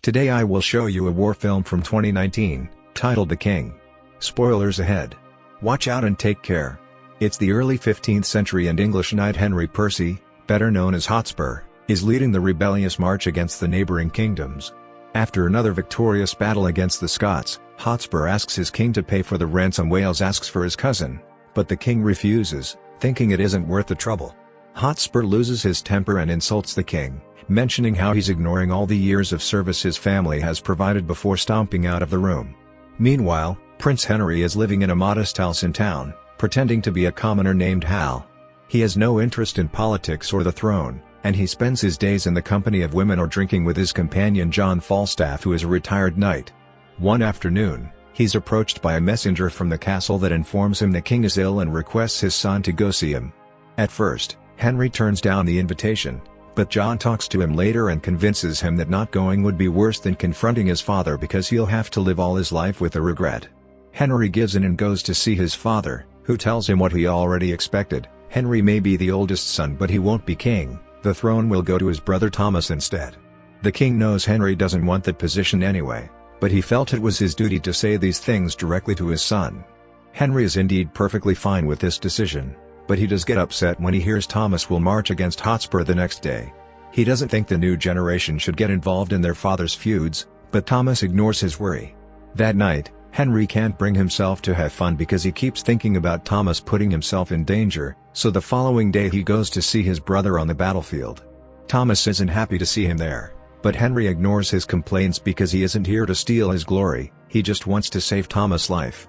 Today I will show you a war film from 2019, titled The King. Spoilers ahead. Watch out and take care. It's the early 15th century and English knight Henry Percy, better known as Hotspur, is leading the rebellious march against the neighboring kingdoms. After another victorious battle against the Scots, Hotspur asks his king to pay for the ransom Wales asks for his cousin, but the king refuses, thinking it isn't worth the trouble. Hotspur loses his temper and insults the king, mentioning how he's ignoring all the years of service his family has provided before stomping out of the room. Meanwhile, Prince Henry is living in a modest house in town, pretending to be a commoner named Hal. He has no interest in politics or the throne, and he spends his days in the company of women or drinking with his companion John Falstaff, who is a retired knight. One afternoon, he's approached by a messenger from the castle that informs him the king is ill and requests his son to go see him. At first, Henry turns down the invitation, but John talks to him later and convinces him that not going would be worse than confronting his father because he'll have to live all his life with the regret. Henry gives in and goes to see his father, who tells him what he already expected: Henry may be the oldest son but he won't be king, the throne will go to his brother Thomas instead. The king knows Henry doesn't want that position anyway, but he felt it was his duty to say these things directly to his son. Henry is indeed perfectly fine with this decision, but he does get upset when he hears Thomas will march against Hotspur the next day. He doesn't think the new generation should get involved in their father's feuds, but Thomas ignores his worry. That night, Henry can't bring himself to have fun because he keeps thinking about Thomas putting himself in danger, so the following day he goes to see his brother on the battlefield. Thomas isn't happy to see him there, but Henry ignores his complaints because he isn't here to steal his glory, he just wants to save Thomas' life.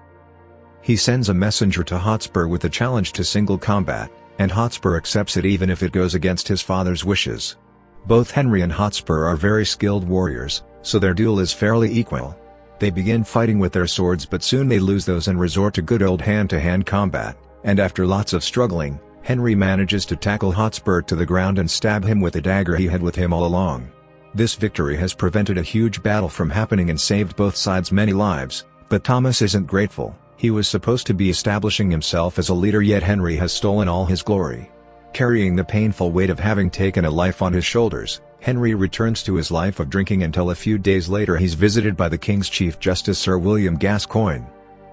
He sends a messenger to Hotspur with a challenge to single combat, and Hotspur accepts it even if it goes against his father's wishes. Both Henry and Hotspur are very skilled warriors, so their duel is fairly equal. They begin fighting with their swords but soon they lose those and resort to good old hand-to-hand combat, and after lots of struggling, Henry manages to tackle Hotspur to the ground and stab him with a dagger he had with him all along. This victory has prevented a huge battle from happening and saved both sides many lives, but Thomas isn't grateful. He was supposed to be establishing himself as a leader, yet Henry has stolen all his glory. Carrying the painful weight of having taken a life on his shoulders, Henry returns to his life of drinking until a few days later he's visited by the king's chief justice Sir William Gascoigne.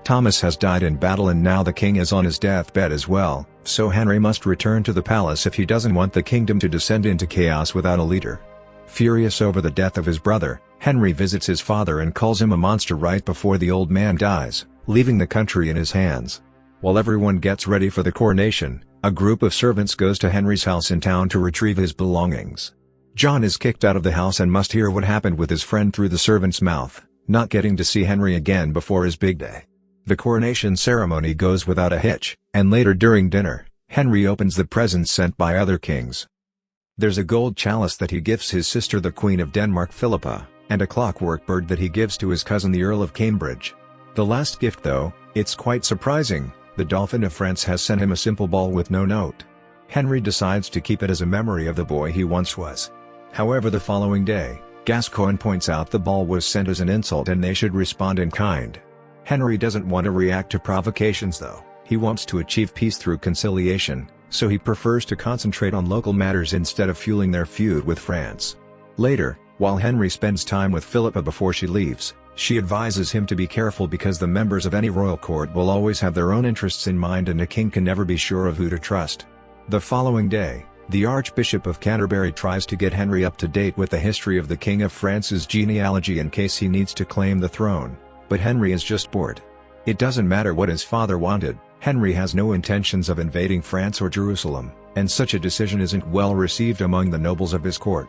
Thomas has died in battle and now the king is on his deathbed as well, so Henry must return to the palace if he doesn't want the kingdom to descend into chaos without a leader. Furious over the death of his brother, Henry visits his father and calls him a monster right before the old man dies, leaving the country in his hands. While everyone gets ready for the coronation, a group of servants goes to Henry's house in town to retrieve his belongings. John is kicked out of the house and must hear what happened with his friend through the servant's mouth, not getting to see Henry again before his big day. The coronation ceremony goes without a hitch, and later during dinner, Henry opens the presents sent by other kings. There's a gold chalice that he gives his sister the Queen of Denmark Philippa, and a clockwork bird that he gives to his cousin the Earl of Cambridge. The last gift though, it's quite surprising: the Dauphin of France has sent him a simple ball with no note. Henry decides to keep it as a memory of the boy he once was. However, the following day, Gascoigne points out the ball was sent as an insult and they should respond in kind. Henry doesn't want to react to provocations though, he wants to achieve peace through conciliation, so he prefers to concentrate on local matters instead of fueling their feud with France. Later, while Henry spends time with Philippa before she leaves, she advises him to be careful because the members of any royal court will always have their own interests in mind and a king can never be sure of who to trust. The following day, the Archbishop of Canterbury tries to get Henry up to date with the history of the King of France's genealogy in case he needs to claim the throne, but Henry is just bored. It doesn't matter what his father wanted, Henry has no intentions of invading France or Jerusalem, and such a decision isn't well received among the nobles of his court.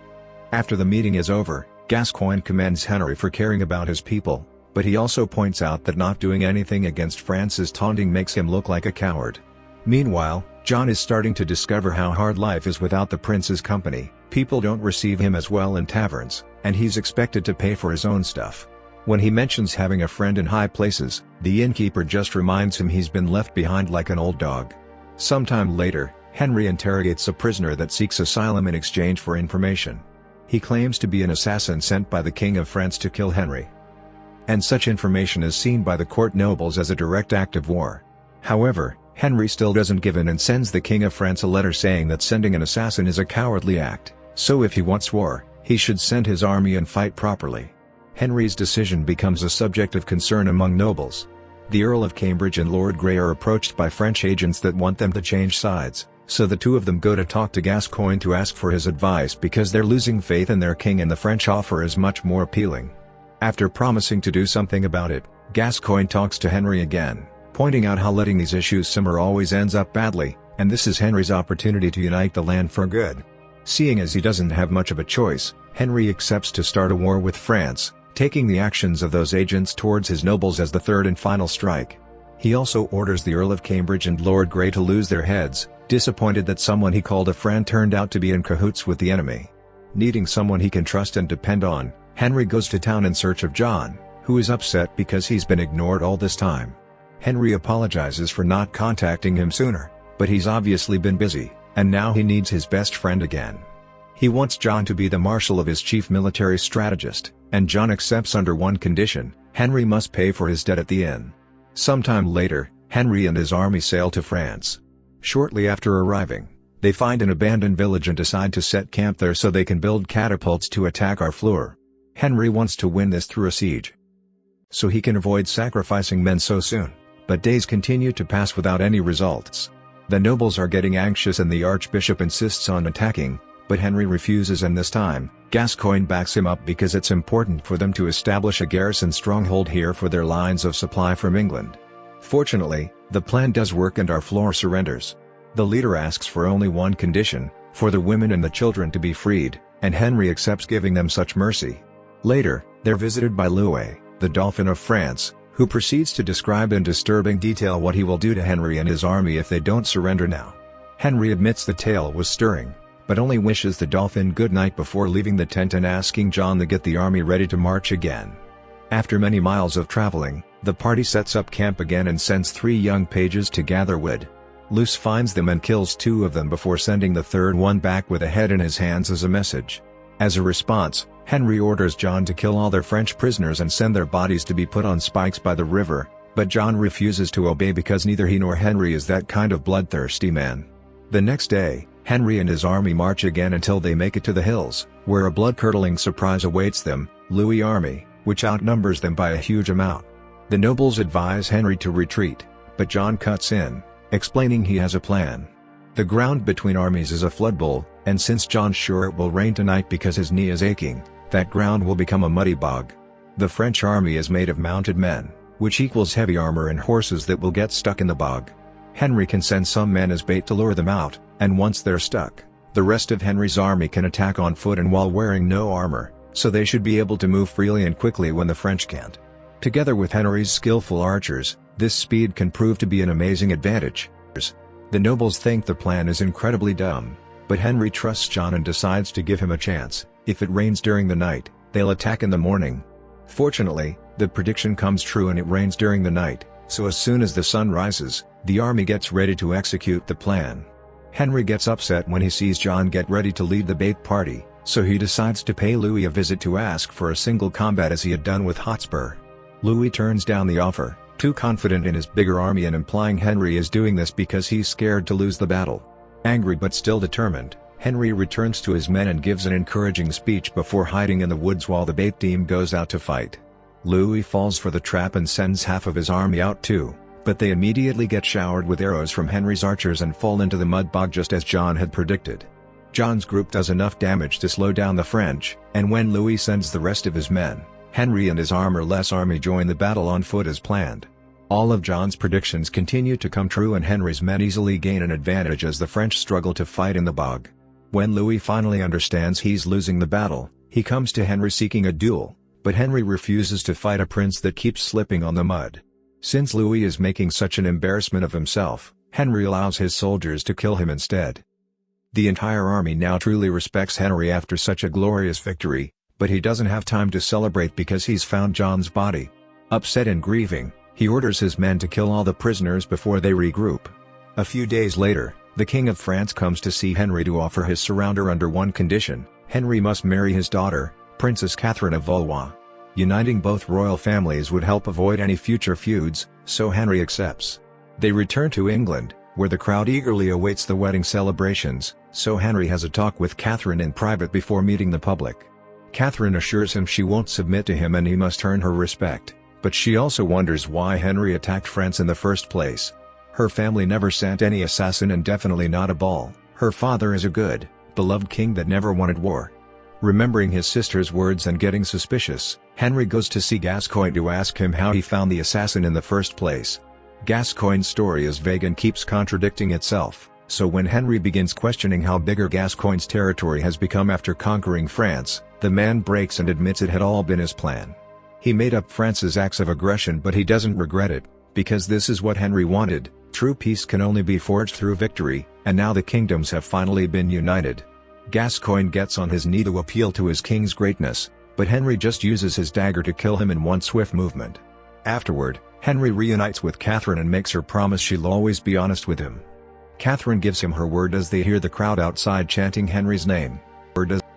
After the meeting is over, Gascoigne commends Henry for caring about his people, but he also points out that not doing anything against France's taunting makes him look like a coward. Meanwhile, John is starting to discover how hard life is without the prince's company. People don't receive him as well in taverns, and he's expected to pay for his own stuff. When he mentions having a friend in high places, the innkeeper just reminds him he's been left behind like an old dog. Sometime later, Henry interrogates a prisoner that seeks asylum in exchange for information. He claims to be an assassin sent by the King of France to kill Henry. And such information is seen by the court nobles as a direct act of war. However, Henry still doesn't give in and sends the King of France a letter saying that sending an assassin is a cowardly act, so if he wants war, he should send his army and fight properly. Henry's decision becomes a subject of concern among nobles. The Earl of Cambridge and Lord Grey are approached by French agents that want them to change sides, so the two of them go to talk to Gascoigne to ask for his advice because they're losing faith in their king and the French offer is much more appealing. After promising to do something about it, Gascoigne talks to Henry again, pointing out how letting these issues simmer always ends up badly, and this is Henry's opportunity to unite the land for good. Seeing as he doesn't have much of a choice, Henry accepts to start a war with France, taking the actions of those agents towards his nobles as the third and final strike. He also orders the Earl of Cambridge and Lord Grey to lose their heads, disappointed that someone he called a friend turned out to be in cahoots with the enemy. Needing someone he can trust and depend on, Henry goes to town in search of John, who is upset because he's been ignored all this time. Henry apologizes for not contacting him sooner, but he's obviously been busy, and now he needs his best friend again. He wants John to be the marshal of his chief military strategist, and John accepts under one condition: Henry must pay for his debt at the inn. Sometime later, Henry and his army sail to France. Shortly after arriving, they find an abandoned village and decide to set camp there so they can build catapults to attack Harfleur. Henry wants to win this through a siege, so he can avoid sacrificing men so soon, but days continue to pass without any results. The nobles are getting anxious and the archbishop insists on attacking, but Henry refuses, and this time, Gascoigne backs him up because it's important for them to establish a garrison stronghold here for their lines of supply from England. Fortunately, the plan does work and Harfleur surrenders. The leader asks for only one condition: for the women and the children to be freed, and Henry accepts giving them such mercy. Later, they're visited by Louis, the Dauphin of France, who proceeds to describe in disturbing detail what he will do to Henry and his army if they don't surrender now. Henry admits the tale was stirring, but only wishes the Dauphin good night before leaving the tent and asking John to get the army ready to march again. After many miles of traveling, the party sets up camp again and sends 3 young pages to gather wood. Luce finds them and kills 2 of them before sending the third one back with a head in his hands as a message. As a response, Henry orders John to kill all their French prisoners and send their bodies to be put on spikes by the river, but John refuses to obey because neither he nor Henry is that kind of bloodthirsty man. The next day, Henry and his army march again until they make it to the hills, where a blood-curdling surprise awaits them: Louis' army, which outnumbers them by a huge amount. The nobles advise Henry to retreat, but John cuts in, explaining he has a plan. The ground between armies is a flood bowl, and since John's sure it will rain tonight because his knee is aching, that ground will become a muddy bog. The French army is made of mounted men, which equals heavy armor and horses that will get stuck in the bog. Henry can send some men as bait to lure them out, and once they're stuck, the rest of Henry's army can attack on foot and while wearing no armor, so they should be able to move freely and quickly when the French can't. Together with Henry's skillful archers, this speed can prove to be an amazing advantage. The nobles think the plan is incredibly dumb, but Henry trusts John and decides to give him a chance. If it rains during the night, they'll attack in the morning. Fortunately, the prediction comes true and it rains during the night, so as soon as the sun rises, the army gets ready to execute the plan. Henry gets upset when he sees John get ready to lead the bait party, so he decides to pay Louis a visit to ask for a single combat as he had done with Hotspur. Louis turns down the offer, too confident in his bigger army and implying Henry is doing this because he's scared to lose the battle. Angry but still determined, Henry returns to his men and gives an encouraging speech before hiding in the woods while the bait team goes out to fight. Louis falls for the trap and sends half of his army out too, but they immediately get showered with arrows from Henry's archers and fall into the mud bog just as John had predicted. John's group does enough damage to slow down the French, and when Louis sends the rest of his men, Henry and his armor-less army join the battle on foot as planned. All of John's predictions continue to come true and Henry's men easily gain an advantage as the French struggle to fight in the bog. When Louis finally understands he's losing the battle, he comes to Henry seeking a duel, but Henry refuses to fight a prince that keeps slipping on the mud. Since Louis is making such an embarrassment of himself, Henry allows his soldiers to kill him instead. The entire army now truly respects Henry after such a glorious victory, but he doesn't have time to celebrate because he's found John's body. Upset and grieving, he orders his men to kill all the prisoners before they regroup. A few days later, the King of France comes to see Henry to offer his surrender under one condition: Henry must marry his daughter, Princess Catherine of Valois. Uniting both royal families would help avoid any future feuds, so Henry accepts. They return to England, where the crowd eagerly awaits the wedding celebrations, so Henry has a talk with Catherine in private before meeting the public. Catherine assures him she won't submit to him and he must earn her respect, but she also wonders why Henry attacked France in the first place. Her family never sent any assassin and definitely not a ball. Her father is a good, beloved king that never wanted war. Remembering his sister's words and getting suspicious, Henry goes to see Gascoigne to ask him how he found the assassin in the first place. Gascoigne's story is vague and keeps contradicting itself, so when Henry begins questioning how bigger Gascoigne's territory has become after conquering France, the man breaks and admits it had all been his plan. He made up France's acts of aggression but he doesn't regret it, because this is what Henry wanted. True peace can only be forged through victory, and now the kingdoms have finally been united. Gascoigne gets on his knee to appeal to his king's greatness, but Henry just uses his dagger to kill him in one swift movement. Afterward, Henry reunites with Catherine and makes her promise she'll always be honest with him. Catherine gives him her word as they hear the crowd outside chanting Henry's name.